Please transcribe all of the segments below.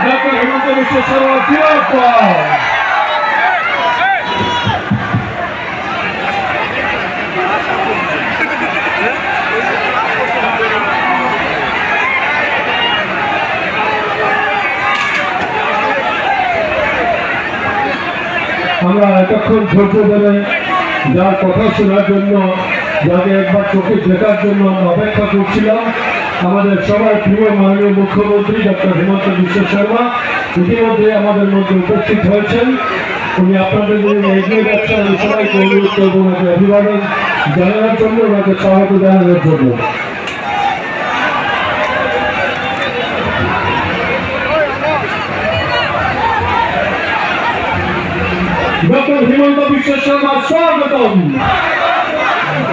Doctor Himanta Biswa Sarma জিন্দাবাদ। আমরা এতক্ষণ ধৈর্য ধরে যার কথা শোনার জন্য, যাকে একবার চোখে দেখার জন্য আমরা অপেক্ষা করছিলাম, আমাদের সবার প্রিয় মাননীয় মুখ্যমন্ত্রী ডক্টর হিমন্ত বিশ্ব শর্মা ইতিমধ্যে আমাদের মধ্যে উপস্থিত হয়েছেন। উনি আপনাদের জন্য এগিয়ে যাচ্ছেন। আমি সবাইকে অনুরোধ করবো ওনাকে অভিবাদন জানানোর জন্য, ওনাকে স্বাগত জানানোর জন্য। ডক্টর হিমন্ত বিশ্ব শর্মা স্বাগতম।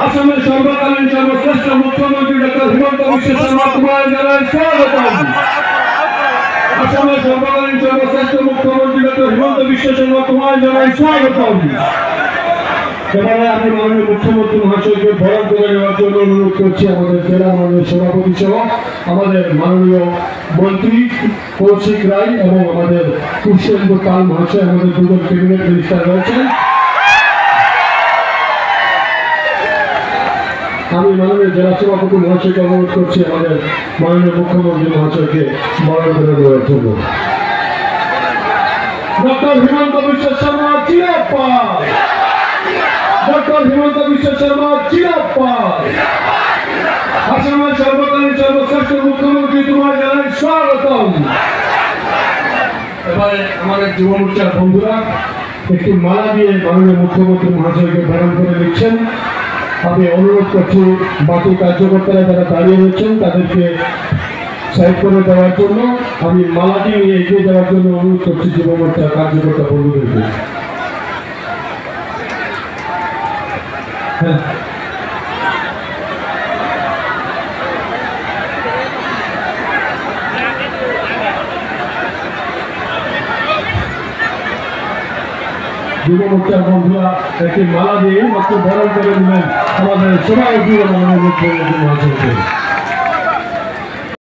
আসামের সর্বকালীন সর্বশ্রেষ্ঠ মুখ্যমন্ত্রী ডক্টর হিমন্ত বিশ্ব শর্মা কুমার জানায় স্বাগতম। আসামের সর্বকালীন সর্বশ্রেষ্ঠ মুখ্যমন্ত্রী ডক্টর হিমন্ত বিশ্ব শর্মা কুমার জানায় স্বাগতম। এবারে আমি মাননীয় মুখ্যমন্ত্রী মহাশয়কে বরণ করে নেওয়ার জন্য অনুরোধ করছি আমাদের জেলা মাননীয় সভাপতি সহ আমাদের মাননীয় মন্ত্রী কৌশিক রায় এবং আমাদের কৃষ্ণেন্দু পাল মহাশয়, আমাদের দুজন ক্যাবিনেট মিনিস্টার রয়েছেন। আমি মাননীয় জেলা সভাপতি মহাশয়কে অনুরোধ করছি আমাদের মাননীয় মুখ্যমন্ত্রী মহাশয়কে বরণ করে দেওয়ার জন্য। ডক্টর হিমন্ত বিশ্ব শর্মা জিন্দাবাদ। ডক্টর হিমন্ত বিশ্ব শর্মা জিন্দাবাদ। আসামের সর্বকালীন সর্বশ্রেষ্ঠ মুখ্যমন্ত্রী তোমার জানাই স্বাগতম। এবারে আমাদের যুব মোর্চার বন্ধুরা একটি মালা দিয়ে মাননীয় মুখ্যমন্ত্রী মহাশয়কে বরণ করে নিচ্ছেন। আমি অনুরোধ করছি বাকি কার্যকর্তারা যারা দাঁড়িয়ে রয়েছেন তাদেরকে সাইড করে দেওয়ার জন্য। আমি মালাটি নিয়ে এগিয়ে যাওয়ার জন্য অনুরোধ করছি যুব মোর্চার কার্যকর্তা বন্ধুদেরকে। হ্যাঁ, যুব মোর্চার বন্ধুরা একটি মালা দিয়ে মাত্র বরণ করে দিলেন আমাদের সবাই প্রিয় মাননীয় মুখ্যমন্ত্রী মহাশয়কে।